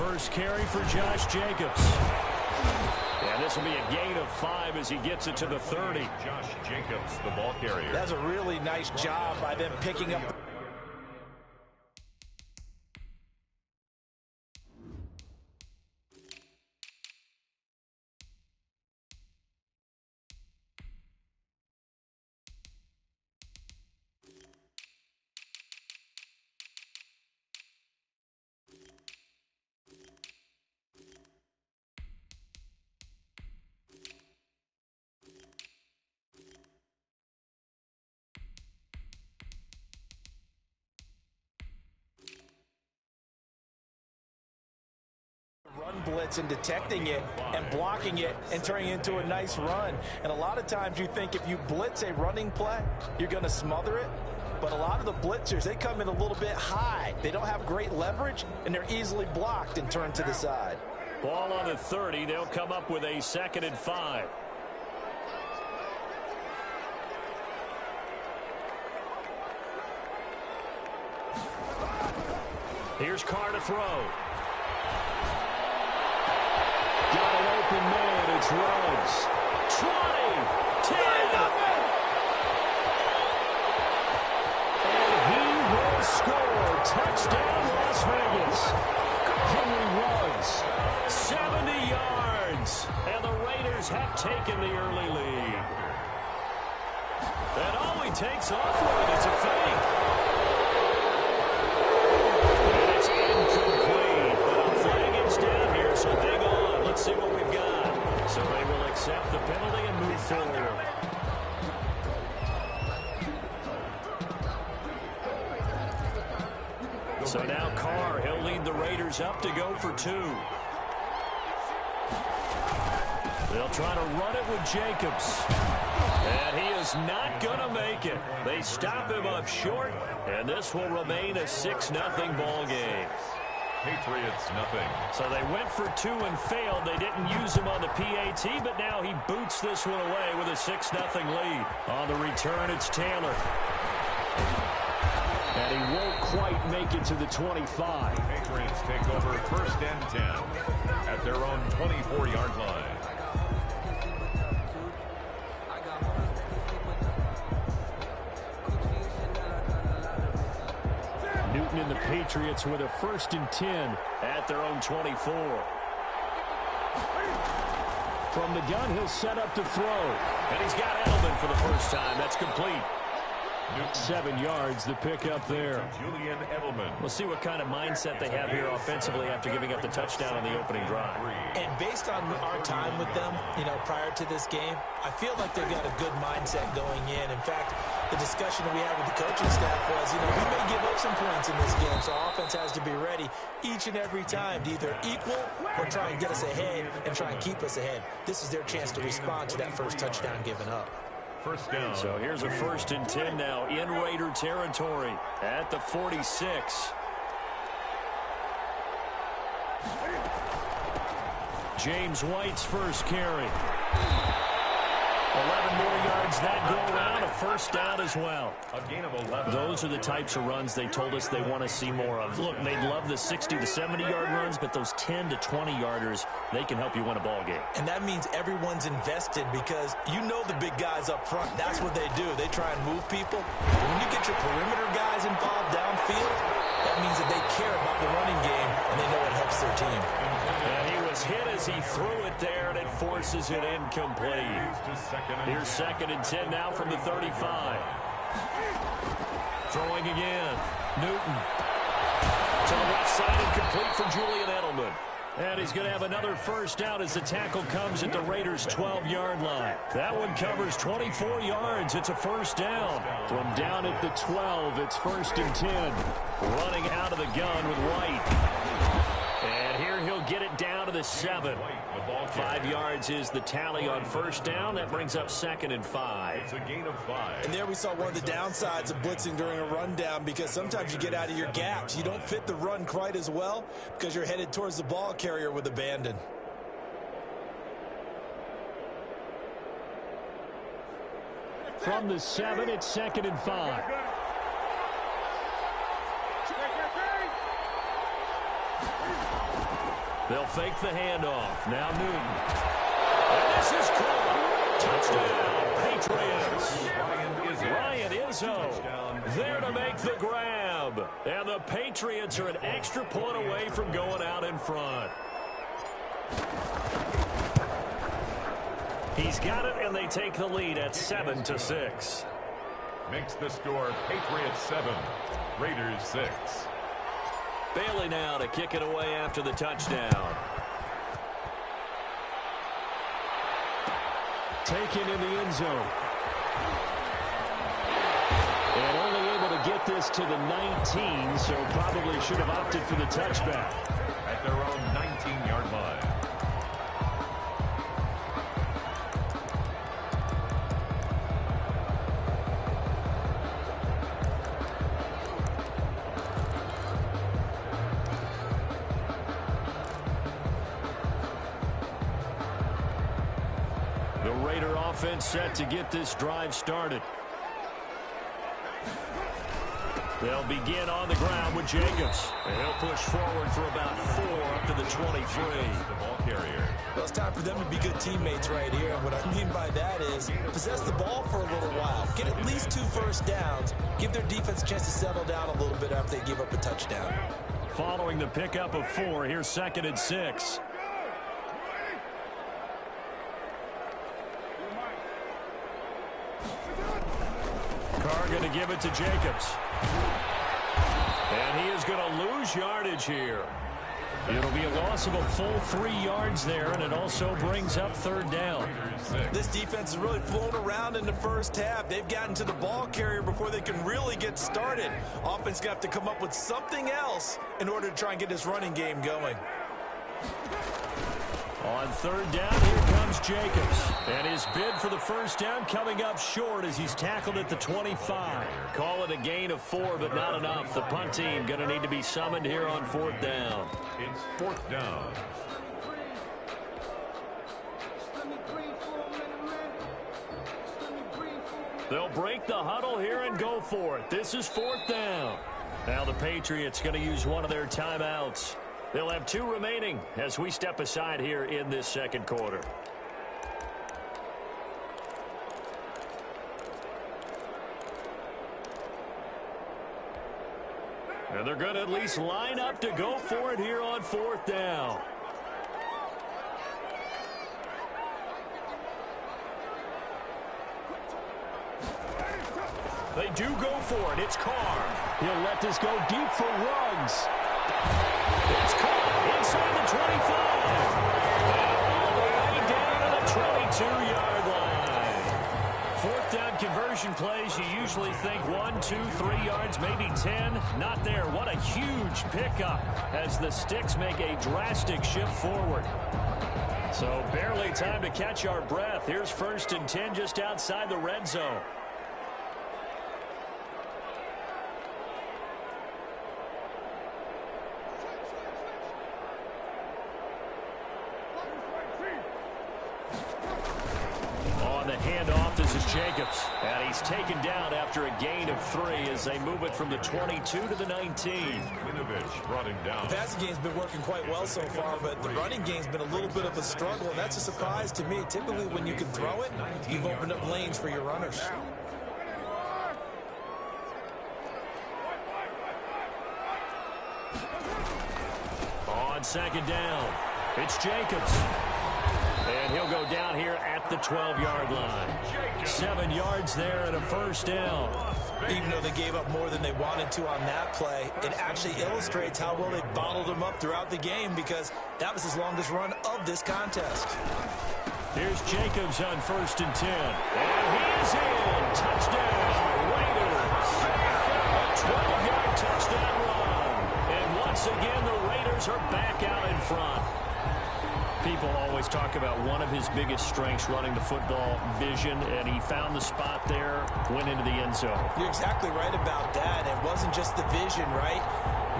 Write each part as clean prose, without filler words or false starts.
first carry for Josh Jacobs. And this will be a gain of 5 as he gets it to the 30. Josh Jacobs, the ball carrier. That's a really nice job by them picking up. Run blitz and detecting it and blocking it and turning it into a nice run. And a lot of times you think if you blitz a running play, you're going to smother it. But a lot of the blitzers, they come in a little bit high. They don't have great leverage, and they're easily blocked and turned to the side. Ball on the 30. They'll come up with a 2nd and 5. Here's Carr to throw. Got an open man. It's Rhodes. 20, 10. And he will score. Touchdown, Las Vegas. Henry Rhodes, 70 yards. And the Raiders have taken the early lead. And all he takes off with is a fake. And it's incomplete. But a flag is down here, so hang on. Let's see what we've got. So they will accept the penalty and move forward. So now Carr, he'll lead the Raiders up to go for 2. They'll try to run it with Jacobs. And he is not going to make it. They stop him up short, and this will remain a 6-0 ball game. Patriots, nothing. So they went for 2 and failed. They didn't use him on the PAT, but now he boots this one away with a 6-0 lead. On the return, it's Taylor. And he won't quite make it to the 25. Patriots take over 1st and 10 at their own 24-yard line. Newton and the Patriots with a 1st and 10 at their own 24. From the gun, he'll set up to throw. And he's got Edelman for the first time. That's complete. 7 yards, the pickup there. Julian Edelman. We'll see what kind of mindset they have here offensively after giving up the touchdown on the opening drive. And based on our time with them, prior to this game, I feel like they've got a good mindset going in. In fact, the discussion that we had with the coaching staff was, we may give up some points in this game, so our offense has to be ready each and every time to either equal or try and get us ahead and try and keep us ahead. This is their chance to respond to that first touchdown given up. First down. So here's a 1st and 10 now in Raider territory at the 46. James White's first carry. 11 more yards that go around, a 1st down as well. A gain of 11. Those are the types of runs they told us they want to see more of. Look, they'd love the 60 to 70-yard runs, but those 10 to 20-yarders, they can help you win a ball game. And that means everyone's invested because the big guys up front, that's what they do. They try and move people. When you get your perimeter guys involved downfield, that means that they care about the running game and they know it helps their team. And he was hit as he threw it there, and it forces it incomplete. Here's 2nd and 10 now from the 35. Throwing again. Newton. To the left side and complete for Julian Edelman. And he's going to have another 1st down as the tackle comes at the Raiders' 12-yard line. That one covers 24 yards. It's a 1st down. From down at the 12, it's 1st and 10. Running out of the gun with White. And here he'll get it down to the 7. 5 yards is the tally on 1st down. That brings up 2nd and 5. It's a gain of 5. And there we saw one of the downsides of blitzing during a rundown because sometimes you get out of your gaps. You don't fit the run quite as well because you're headed towards the ball carrier with abandon. From the 7, it's 2nd and 5. They'll fake the handoff. Now Newton. And this is caught. Touchdown, Patriots. Ryan Izzo there to make the grab. And the Patriots are an extra point away from going out in front. He's got it, and they take the lead at 7-6. Makes the score Patriots 7, Raiders 6. Bailey now to kick it away after the touchdown. Taken in the end zone. And only able to get this to the 19, so probably should have opted for the touchback. At their own 19-yard line. The Raider offense set to get this drive started. They'll begin on the ground with Jacobs. And he'll push forward for about 4 up to the 23. The ball carrier. Well, it's time for them to be good teammates right here. And what I mean by that is possess the ball for a little while. Get at least 2 first downs. Give their defense a chance to settle down a little bit after they give up a touchdown. Following the pickup of 4, here's 2nd and 6. Carr going to give it to Jacobs. And he is going to lose yardage here. It'll be a loss of a full 3 yards there, and it also brings up 3rd down. This defense is really flown around in the first half. They've gotten to the ball carrier before they can really get started. Offense going to have to come up with something else in order to try and get this running game going. On 3rd down, here comes Jacobs. And his bid for the first down coming up short as he's tackled at the 25. Call it a gain of 4, but not enough. The punt team going to need to be summoned here on 4th down. It's 4th down. They'll break the huddle here and go for it. This is 4th down. Now the Patriots going to use one of their timeouts. They'll have 2 remaining as we step aside here in this 2nd quarter. And they're going to at least line up to go for it here on 4th down. They do go for it. It's Carr. He'll let this go deep for Ruggs. It's Carr inside the 25. And all the way down to the 22-yard line. 4th down conversion plays, you usually think 1, 2, 3 yards, maybe 10. Not there. What a huge pickup as the Sticks make a drastic shift forward. So barely time to catch our breath. Here's 1st and 10 just outside the red zone. Handoff, this is Jacobs. And he's taken down after a gain of 3 as they move it from the 22 to the 19. Winovich brought him down. The passing game's been working quite well so far, but the running game's been a little bit of a struggle, and that's a surprise to me. Typically, when you can throw it, you've opened up lanes for your runners. On 2nd down, it's Jacobs. And he'll go down here at the 12-yard line. 7 yards there and a 1st down. Even though they gave up more than they wanted to on that play, it actually illustrates how well they bottled him up throughout the game because that was his longest run of this contest. Here's Jacobs on 1st and 10. And he is in. Touchdown, Raiders. A 12-yard touchdown run. And once again, the Raiders are back out in front. People always talk about one of his biggest strengths running the football, vision, and he found the spot there, went into the end zone. You're exactly right about that. It wasn't just the vision, right?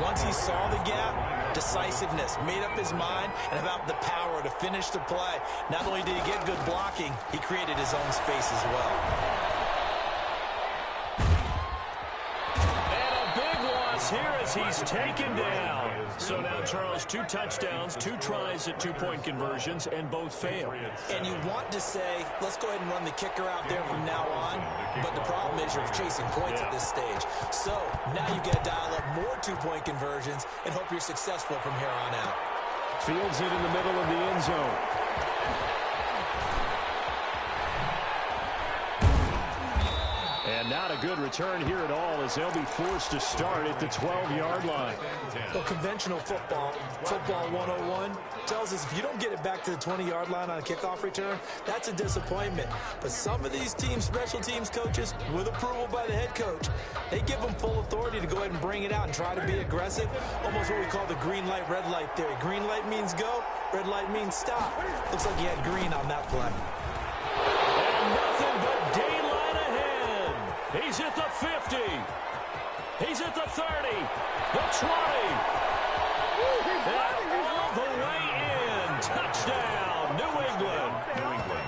Once he saw the gap, decisiveness, made up his mind, and about the power to finish the play. Not only did he get good blocking, he created his own space as well. is here as he's taken down. So now, Charles, 2 touchdowns, 2 tries at 2-point conversions, and both fail. And you want to say, let's go ahead and run the kicker out there from now on, but the problem is you're chasing points at this stage. So now you got to dial up more 2-point conversions and hope you're successful from here on out. Fields it in the middle of the end zone. And not a good return here at all as they'll be forced to start at the 12-yard line. Well, conventional football 101, tells us if you don't get it back to the 20-yard line on a kickoff return, that's a disappointment. But some of these teams, special teams coaches, with approval by the head coach, they give them full authority to go ahead and bring it out and try to be aggressive, almost what we call the green light, red light theory. Green light means go, red light means stop. Looks like he had green on that play. And nothing but daylight ahead. He's at the 50. He's at the 30, the 20. And all the way in. Touchdown, New England.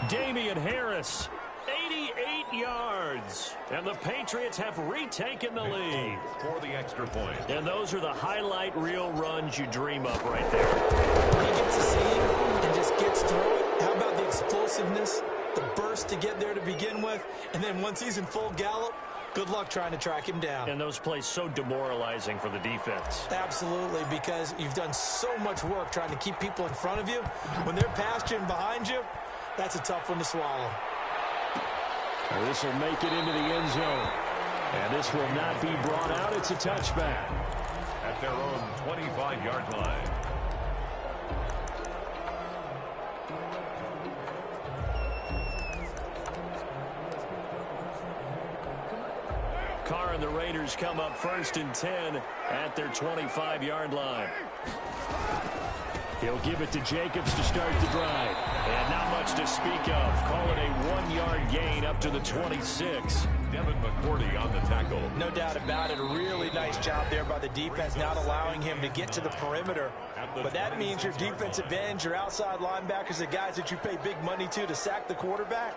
Damian Harris, 88 yards. And the Patriots have retaken the lead. For the extra point. And those are the highlight reel runs you dream of right there. He gets a seam and just gets through it. How about the explosiveness, the burst to get there to begin with, and then once he's in full gallop, good luck trying to track him down. And those plays so demoralizing for the defense. Absolutely, because you've done so much work trying to keep people in front of you. When they're past you and behind you, that's a tough one to swallow. Well, this will make it into the end zone. And this will not be brought out. It's a touchback. At their own 25-yard line. Carr and the Raiders come up 1st and 10 at their 25-yard line. He'll give it to Jacobs to start the drive. And not much to speak of. Call it a 1-yard gain up to the 26. Devin McCourty on the tackle. No doubt about it. A really nice job there by the defense, not allowing him to get to the perimeter. But that means your defensive ends, your outside linebackers, the guys that you pay big money to sack the quarterback,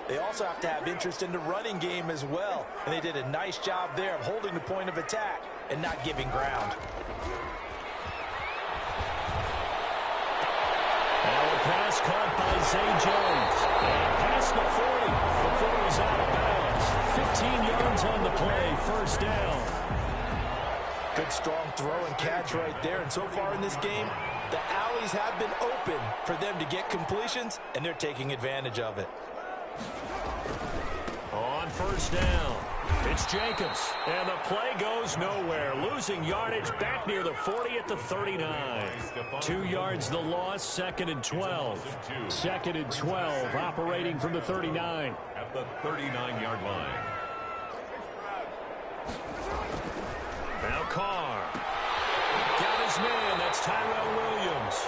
they also have to have interest in the running game as well. And they did a nice job there of holding the point of attack and not giving ground. Now a pass caught by Zay Jones. And past the 40 before he's out of bounds. 15 yards on the play, 1st down. Good strong throw and catch right there. And so far in this game, the alleys have been open for them to get completions, and they're taking advantage of it. On 1st down, it's Jacobs. And the play goes nowhere. Losing yardage back near the 40 at the 39. 2 yards the loss, 2nd and 12. 2nd and 12, operating from the 39. At the 39-yard line. Now Carr. Got his man, that's Tyrell Williams.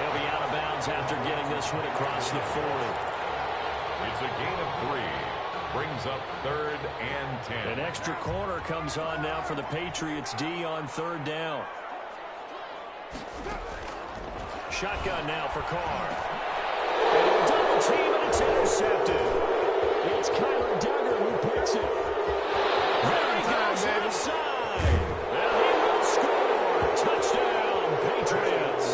He'll be out of bounds after getting this one across the 40. It's a gain of 3. Brings up 3rd and 10. An extra corner comes on now for the Patriots D on 3rd down. Shotgun now for Carr. Double team and it's intercepted. It's Kyler Duggar who picks it. There he goes left side. And he will score. Touchdown, Patriots.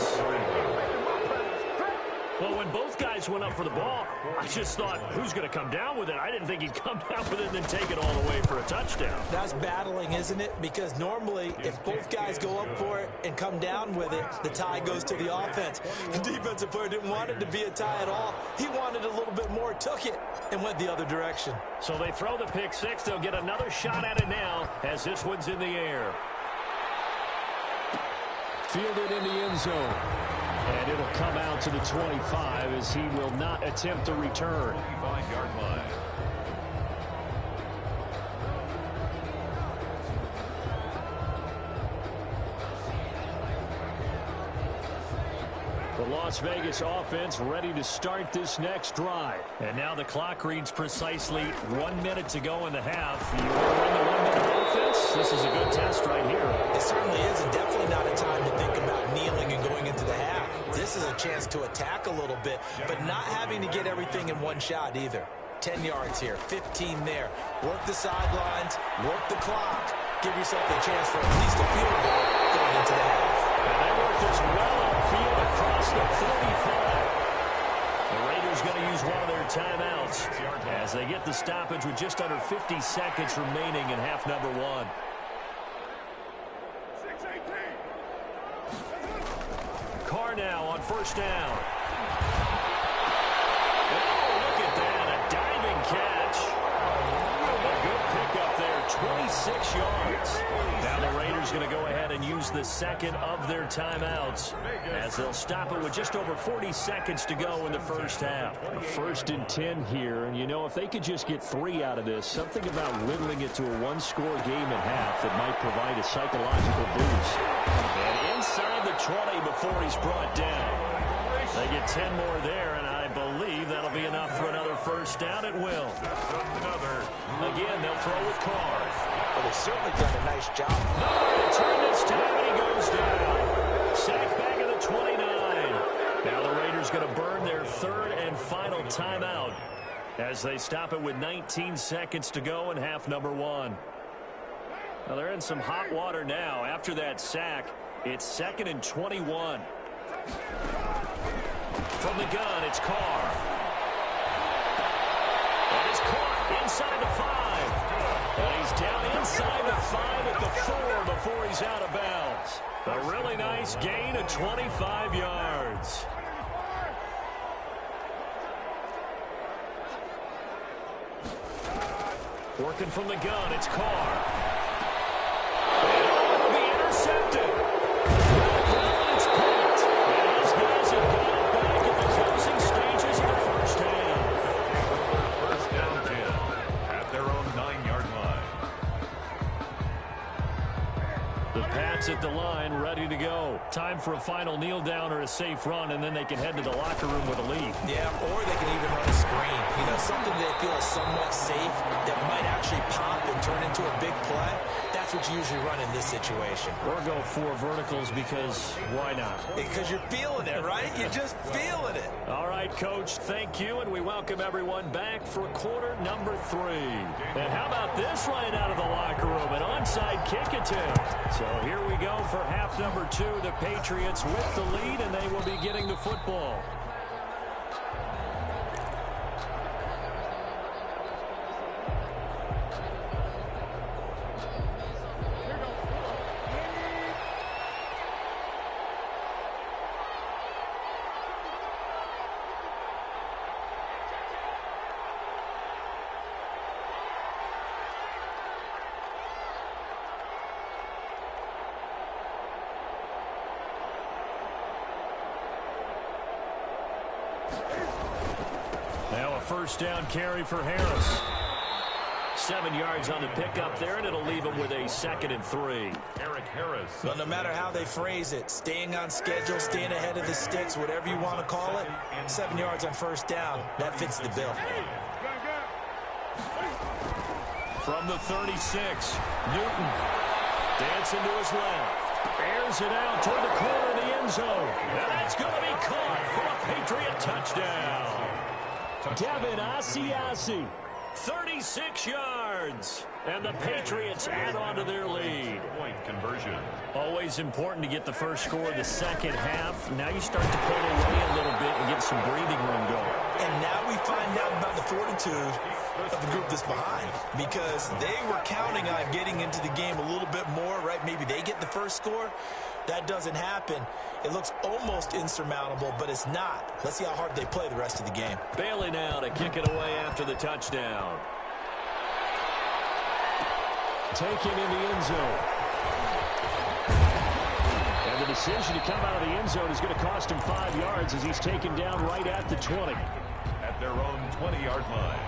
Well, when both guys went up for the ball, I just thought, who's going to come down with it? I didn't think he'd come down with it and then take it all the way for a touchdown. That's battling, isn't it? Because normally, if both guys go up for it and come down with it, the tie goes to the offense. The defensive player didn't want it to be a tie at all. He wanted a little bit more, took it, and went the other direction. So they throw the pick six. They'll get another shot at it now as this one's in the air. Fielded in the end zone. And it'll come out to the 25 as he will not attempt a return. 25-yard line. The Las Vegas offense ready to start this next drive. And now the clock reads precisely 1 minute to go in the half. You want to run the 1 minute offense? This is a good test right here. It certainly is, and definitely not a time to think about kneeling and going into the half. This is a chance to attack a little bit, but not having to get everything in one shot either. 10 yards here, 15 there. Work the sidelines, work the clock, give yourself a chance for at least a field goal going into the half. And they work this well upfield across the 45. The Raiders going to use one of their timeouts as they get the stoppage with just under 50 seconds remaining in half number one. Carr now on first down. Oh, look at that, a diving catch. A good pickup there, 26 yards. Now the Raiders going to go ahead and use the second of their timeouts as they'll stop it with just over 40 seconds to go in the first half. 1st and 10 here, and you know, if they could just get 3 out of this, something about whittling it to a one-score game at half that might provide a psychological boost. And inside the 20 before he's brought down. They get 10 more there, and I believe that'll be enough for another first down. It will. Again, they'll throw with Carr. Well, they've certainly done a nice job. No return this time, and he goes down. Sack back at the 29. Now the Raiders going to burn their 3rd and final timeout as they stop it with 19 seconds to go in half number one. Now they're in some hot water now. After that sack, it's 2nd and 21. From the gun, it's Carr. And it's caught inside the 5. And he's down inside the 5 at the 4 before he's out of bounds. A really nice gain of 25 yards. Working from the gun, it's Carr. And it'll be intercepted. It's picked. And these guys have got it back at the closing stages of the first half. First down 10 at their own 9-yard line. The Pats at the line, ready to go. Time for a final kneel down or a safe run, and then they can head to the locker room with a lead. Yeah, or they can even run a screen. You know, something they feel is somewhat safe that might actually pop and turn into a big play. That's what you usually run in this situation. Or go 4 verticals because why not? Because you're feeling it, right? You're just feeling it. All right, Coach, thank you, and we welcome everyone back for quarter number 3. And how about this right out of the locker room? An onside kick attempt. So here we go for half number 2. The Patriots with the lead, and they will be getting the football. Now a first down carry for Harris. 7 yards on the pickup there, and it'll leave him with a 2nd and 3. Eric Harris. Well, no matter how they phrase it, staying on schedule, staying ahead of the sticks, whatever you want to call it, 7 yards on first down, that fits the bill. From the 36, Newton dancing to his left. Airs it out toward the corner of the end zone. And that's going to be caught for a Patriot touchdown. Devin Asiasi, 36 yards. And the Patriots add on to their lead. Point conversion. Always important to get the first score of the second half. Now you start to pull away a little bit and get some breathing room going. And now we find out about the fortitude of the group that's behind, because they were counting on getting into the game a little bit more, right? Maybe they get the first score. That doesn't happen. It looks almost insurmountable, but it's not. Let's see how hard they play the rest of the game. Bailey now to kick it away after the touchdown. Taken in the end zone. And the decision to come out of the end zone is going to cost him 5 yards as he's taken down right at the 20. At their own 20-yard line.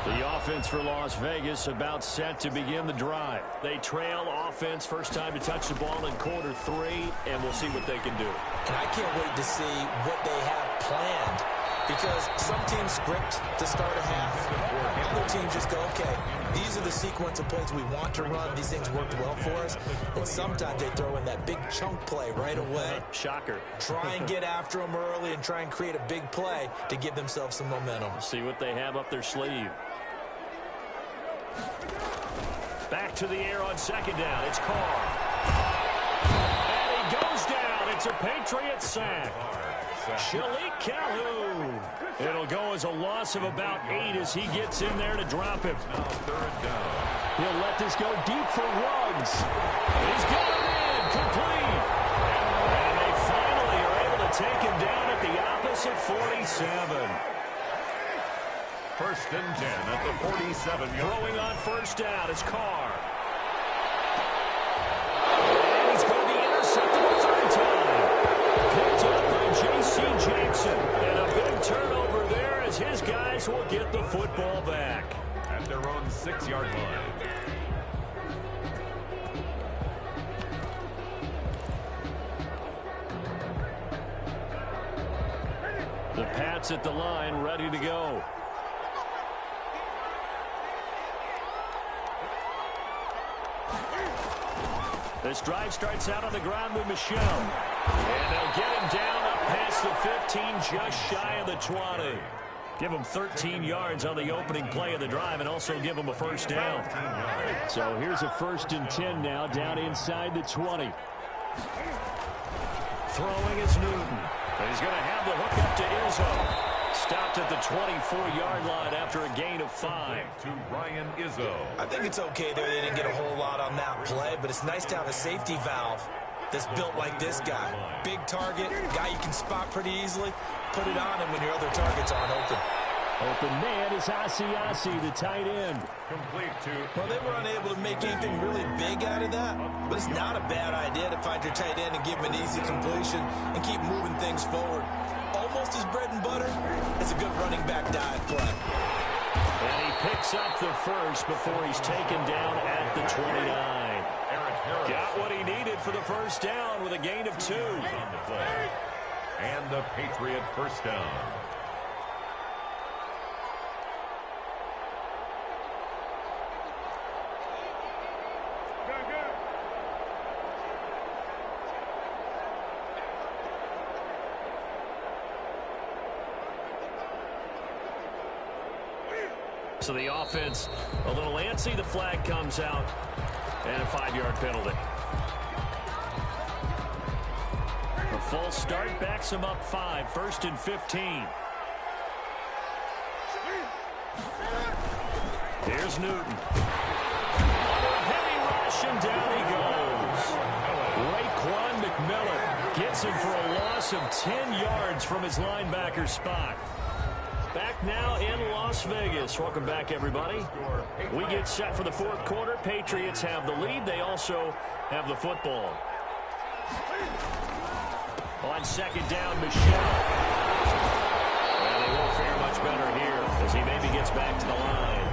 The offense for Las Vegas about set to begin the drive. They trail offense, first time to touch the ball in quarter 3, and we'll see what they can do. And I can't wait to see what they have planned, because some teams script to start a half. Other teams just go, okay, these are the sequence of plays we want to run. These things worked well for us. And sometimes they throw in that big chunk play right away. Shocker. Try and get after them early and try and create a big play to give themselves some momentum. See what they have up their sleeve. Back to the air on second down. It's Carr. And he goes down. It's a Patriot sack. Shalik Calhoun. It'll go as a loss of about 8 as he gets in there to drop him. Now third down. He'll let this go deep for Ruggs. He's got it in. Complete. And they finally are able to take him down at the opposite 47. First and 10 at the 47. Throwing on first down is Carr. And he's going to be intercepted the third time. Picked up by J.C. Jackson. And a big turnover there as his guys will get the football back. At their own 6-yard line. The Pats at the line, ready to go. This drive starts out on the ground with Michel. And they'll get him down up past the 15, just shy of the 20. Give him 13 yards on the opening play of the drive and also give him a first down. So here's a 1st and 10 now, down inside the 20. Throwing is Newton. He's going to have the hook up to Izzo. Stopped at the 24-yard line after a gain of 5. To Ryan Izzo. I think it's okay there. They didn't get a whole lot on that play, but it's nice to have a safety valve that's built like this guy. Big target, guy you can spot pretty easily. Put it on him when your other targets aren't open. Open man is Asiasi, the tight end. Complete to... Well, they were unable to make anything really big out of that, but it's not a bad idea to find your tight end and give him an easy completion and keep moving things forward. Almost his bread and butter. It's a good running back dive play. And he picks up the first before he's taken down at the 29. Got what he needed for the first down with a gain of 2. On the play. And the Patriot first down. So the offense a little antsy. The flag comes out and a 5-yard penalty. A false start backs him up 5. 1st and 15. Here's Newton. Heavy rush and down he goes. Raekwon McMillan gets him for a loss of 10 yards from his linebacker spot. Back now in Las Vegas. Welcome back, everybody. We get set for the 4th quarter. Patriots have the lead. They also have the football. On second down, Michel. And they won't fare much better here as he maybe gets back to the line.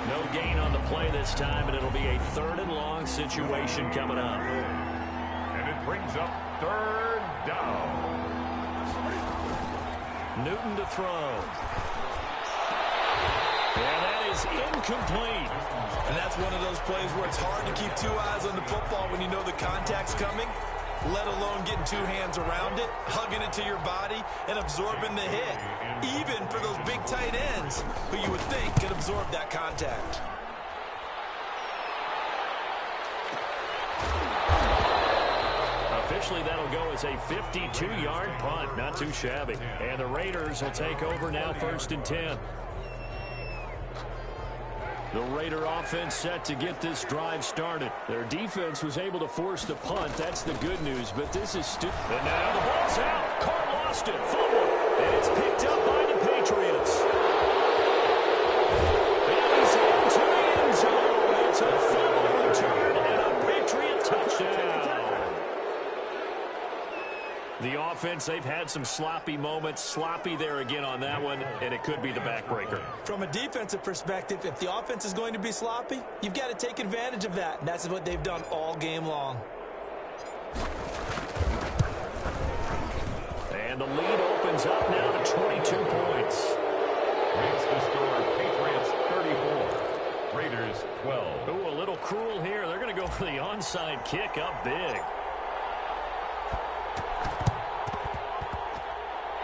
No gain on the play this time, and it'll be a 3rd and long situation coming up. And it brings up 3rd down. Newton to throw. And that is incomplete. And that's one of those plays where it's hard to keep 2 eyes on the football when you know the contact's coming, let alone getting 2 hands around it, hugging it to your body, and absorbing the hit. Even for those big tight ends who you would think could absorb that contact. Officially, that'll go as a 52-yard punt. Not too shabby. And the Raiders will take over now, 1st and 10. The Raider offense set to get this drive started. Their defense was able to force the punt. That's the good news, but this is still... And now the ball's out. Carr lost it. Fumble. And it's picked up by the Patriots. And he's into the end zone. It's a fumble return and a Patriot touchdown. The offense, they've had some sloppy moments. Sloppy there again on that one, and it could be the backbreaker. From a defensive perspective, if the offense is going to be sloppy, you've got to take advantage of that. And that's what they've done all game long. And the lead opens up now to 22 points. Makes the score Patriots 34, Raiders 12. Ooh, a little cruel here. They're going to go for the onside kick up big.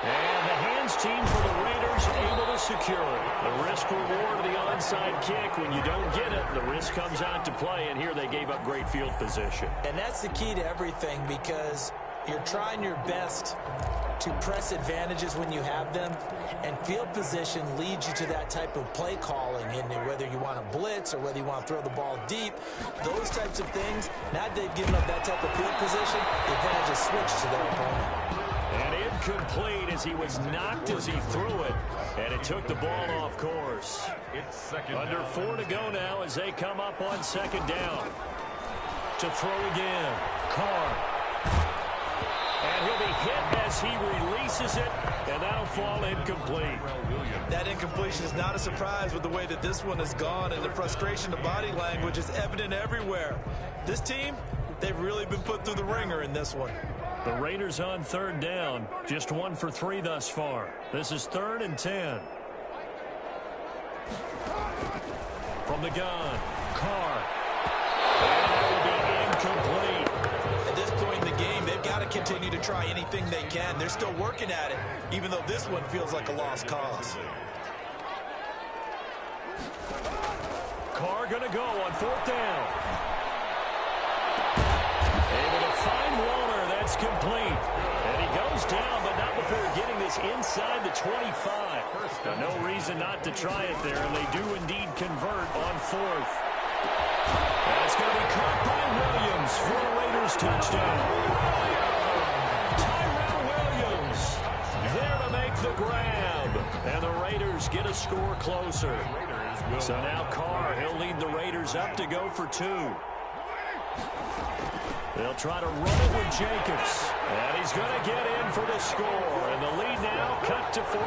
And the hands team for the Raiders able to secure it. The risk reward of the onside kick. When you don't get it, the risk comes out to play, and here they gave up great field position. And that's the key to everything, because you're trying your best to press advantages when you have them, and field position leads you to that type of play calling, and whether you want to blitz or whether you want to throw the ball deep, those types of things. Now that they've given up that type of field position, the advantage is switched to their opponent. And incomplete as he was knocked as he threw it, and it took the ball off course. It's second Under down. 4 to go now as they come up on second down. To throw again, Carr. And he'll be hit as he releases it, and that'll fall incomplete. That incompletion is not a surprise with the way that this one has gone, and the frustration of body language is evident everywhere. This team, they've really been put through the ringer in this one. The Raiders on third down, just 1 for 3 thus far. This is 3rd and 10. From the gun, Carr. And that will be incomplete. At this point in the game, they've got to continue to try anything they can. They're still working at it, even though this one feels like a lost cause. Carr going to go on 4th down. Able to find Warner. That's complete. And he goes down, but not before getting this inside the 25. Now, no reason not to try it there, and they do indeed convert on 4th. That's going to be caught by Williams for a Raiders touchdown. Tyrell Williams there to make the grab. And the Raiders get a score closer. So now Carr, he'll lead the Raiders up to go for 2. They'll try to run it with Jacobs. And he's going to get in for the score. And the lead now cut to 14.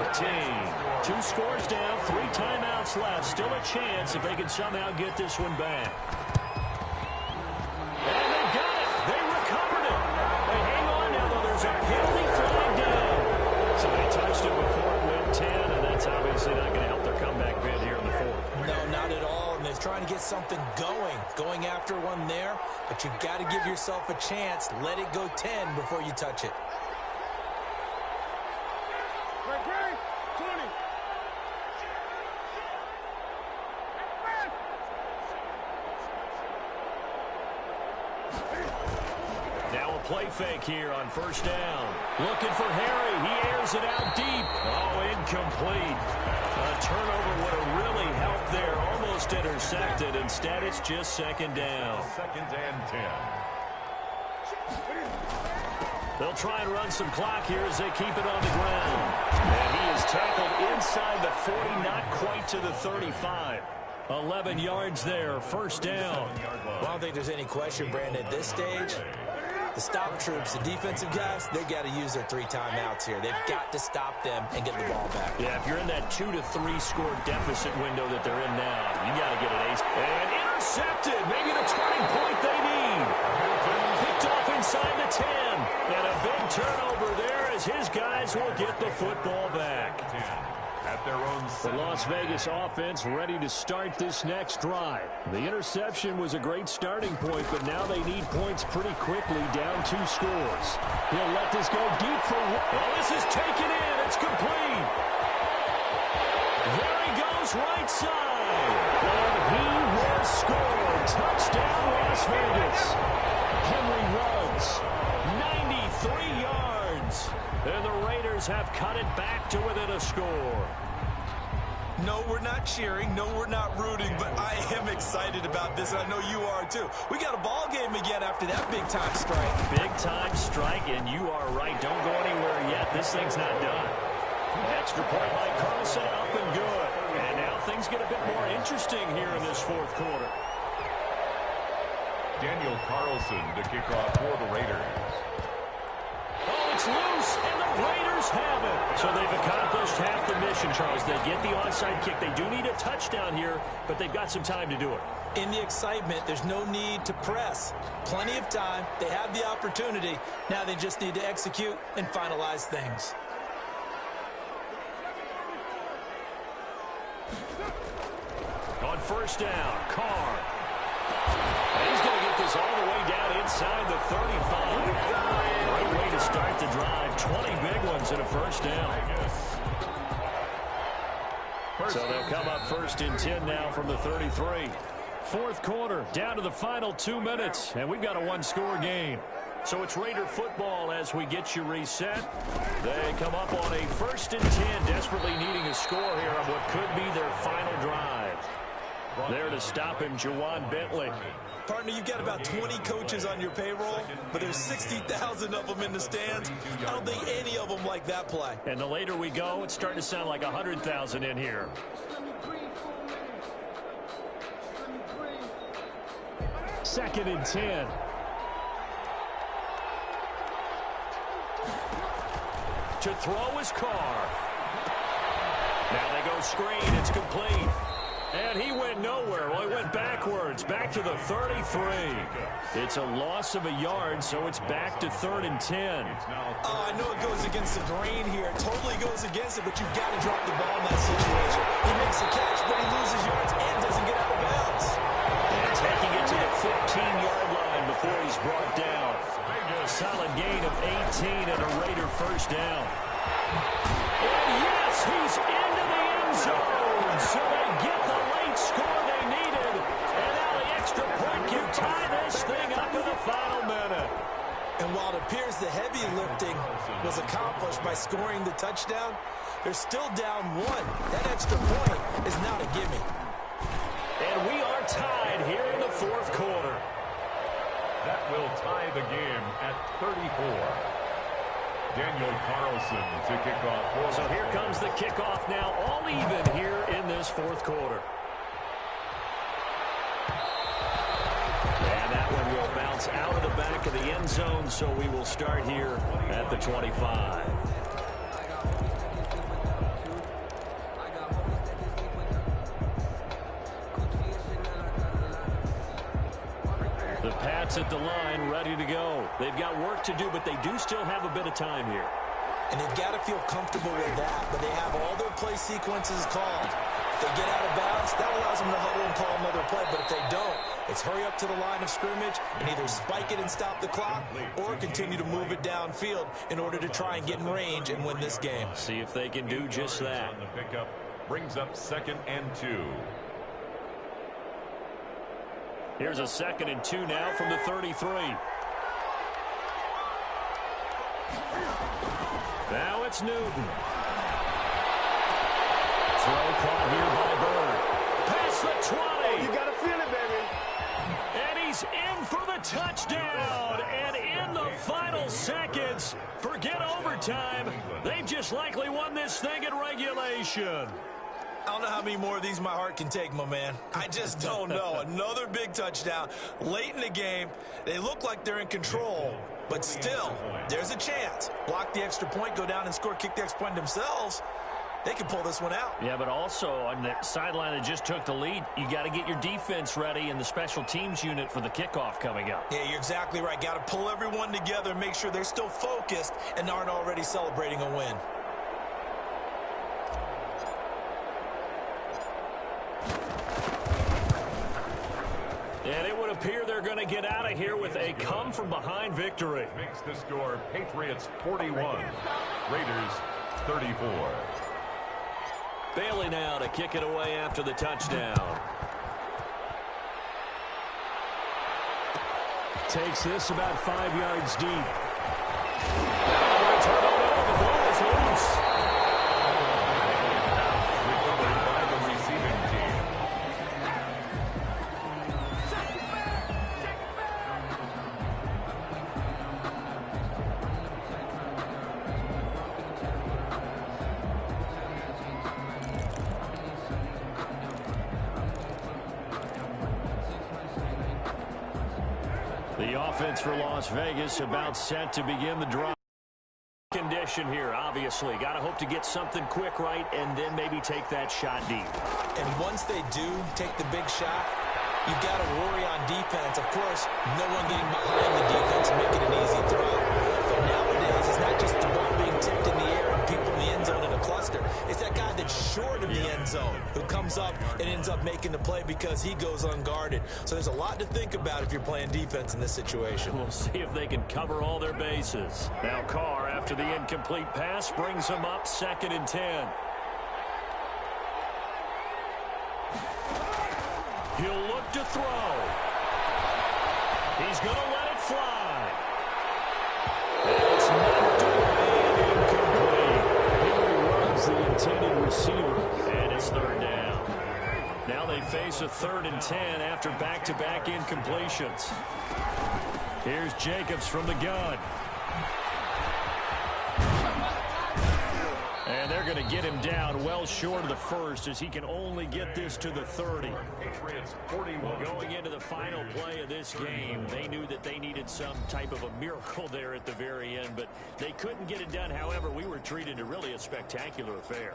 2 scores down, 3 timeouts left. Still a chance if they can somehow get this one back. And they got it. They recovered it. They hang on now, though. There's a penalty flag down. So they touched it before it went 10, and that's obviously not going to help their comeback bid here in the 4th. No, not at all. And they're trying to get something going after one there. But you've got to give yourself a chance. Let it go 10 before you touch it. Now a play fake here on 1st down. Looking for Harry. He airs it out deep. Oh, incomplete. A turnover would have really helped there. Almost intercepted. Instead, it's just 2nd down. 2nd and 10. They'll try and run some clock here as they keep it on the ground. And he is tackled inside the 40, not quite to the 35. 11 yards there, 1st down. Well, I don't think there's any question, Brandon, at this stage. The stop troops, the defensive guys, they got to use their 3 timeouts here. They've got to stop them and get the ball back. Yeah, if you're in that 2 to 3 score deficit window that they're in now, you got to get an ace. And intercepted, maybe the turning point they need. Picked off inside the 10. And a big turnover there as his guys will get the football back. At their own The Las Vegas offense ready to start this next drive. The interception was a great starting point, but now they need points pretty quickly, down 2 scores. He'll let this go deep for... Well, this is taken in. It's complete. There he goes right side. And he will score. Touchdown, Las Vegas. Henry Ruggs, 93 yards. And the Raiders have cut it back to within a score. No, we're not cheering. No, we're not rooting. But I am excited about this, and I know you are too. We got a ball game again after that big-time strike. Big-time strike, and you are right. Don't go anywhere yet. This thing's not done. Extra point by Carlson, up and good. And now things get a bit more interesting here in this 4th quarter. Daniel Carlson to kick off for the Raiders. Oh, it's loose, and the Raiders have it. So they've accomplished half the mission, Charles. They get the onside kick. They do need a touchdown here, but they've got some time to do it. In the excitement, there's no need to press. Plenty of time. They have the opportunity. Now they just need to execute and finalize things. On 1st down, Carr. And he's going to get this all the way down inside the 35. Great way to start the drive. 20 big ones and a 1st down. So they'll come up 1st and 10 now from the 33. Fourth quarter, down to the final 2 minutes, and we've got a one-score game. So it's Raider football as we get you reset. They come up on a 1st and 10, desperately needing a score here on what could be their final drive. There to stop him, Jawan Bentley. Partner, you've got about 20 coaches on your payroll, but there's 60,000 of them in the stands. I don't think any of them like that play. And the later we go, it's starting to sound like 100,000 in here. Second and 10. To throw his car. Now they go screen. It's complete. And he went nowhere. Well, he went backwards. Back to the 33. It's a loss of a yard, so it's back to 3rd and 10. Oh, I know it goes against the grain here. It totally goes against it, but you've got to drop the ball in that situation. He makes the catch, but he loses yards and doesn't get out of bounds. And taking it to the 15-yard line before he's brought down. A solid gain of 18 and a Raider first down. And yes, he's into the end zone. So they get the late score they needed. And now the extra point can tie this thing up in the final minute. And while it appears the heavy lifting was accomplished by scoring the touchdown, they're still down 1. That extra point is not a gimme. And we are tied here in the fourth quarter. That will tie the game at 34. Daniel Carlson to kick off. So here comes the kickoff now, all even here in this fourth quarter. And that one will bounce out of the back of the end zone, so we will start here at the 25. The Pats at the line, ready to go. They've got work to do, but they do still have a bit of time here. And they've got to feel comfortable with that, but they have all their play sequences called. If they get out of bounds, that allows them to huddle and call another play, but if they don't, it's hurry up to the line of scrimmage and either spike it and stop the clock or continue to move it downfield in order to try and get in range and win this game. See if they can do just that. On the pickup brings up 2nd and 2. Here's a 2nd and 2 now from the 33. Now it's Newton. Throw caught here by Bird. Past the 20. You got to feel it, baby. And he's in for the touchdown. And in the final seconds, forget overtime. They've just likely won this thing in regulation. I don't know how many more of these my heart can take, my man. I just don't know. Another big touchdown late in the game. They look like they're in control, but still, there's a chance. Block the extra point, go down and score, kick the extra point themselves. They can pull this one out. Yeah, but also on the sideline that just took the lead, you got to get your defense ready and the special teams unit for the kickoff coming up. Yeah, you're exactly right. Got to pull everyone together and make sure they're still focused and aren't already celebrating a win. And it would appear they're going to get out of here with a come-from-behind victory. Makes the score Patriots 41, Raiders 34. Bailey now to kick it away after the touchdown. Takes this about 5 yards deep. Turn it over. The ball is loose. Recovered by the receiving team. The offense for Las Vegas about set to begin the drive. Condition here, obviously. Got to hope to get something quick right and then maybe take that shot deep. And once they do take the big shot, you've got to worry on defense. Of course, no one getting behind the defense and making an easy throw. But nowadays, it's not just the ball being tipped in the air and people in the end zone in a cluster. It's that guy that's short of the end zone who comes up and ends up making the play because he goes unguarded. So there's a lot to think about if you're playing defense in this situation. We'll see if they can cover all their bases. Now Carr, after the incomplete pass, brings them up 2nd and 10. He'll look to throw. He's going to let it fly. And it's knocked away and incomplete. Henry runs the intended receiver, and it's third down. Now they face a 3rd and 10 after back-to-back incompletions. Here's Jacobs from the gun. And they're going to get him down well short of the first as he can only get this to the 30. Well, going into the final play of this game, they knew that they needed some type of a miracle there at the very end, but they couldn't get it done. However, we were treated to really a spectacular affair.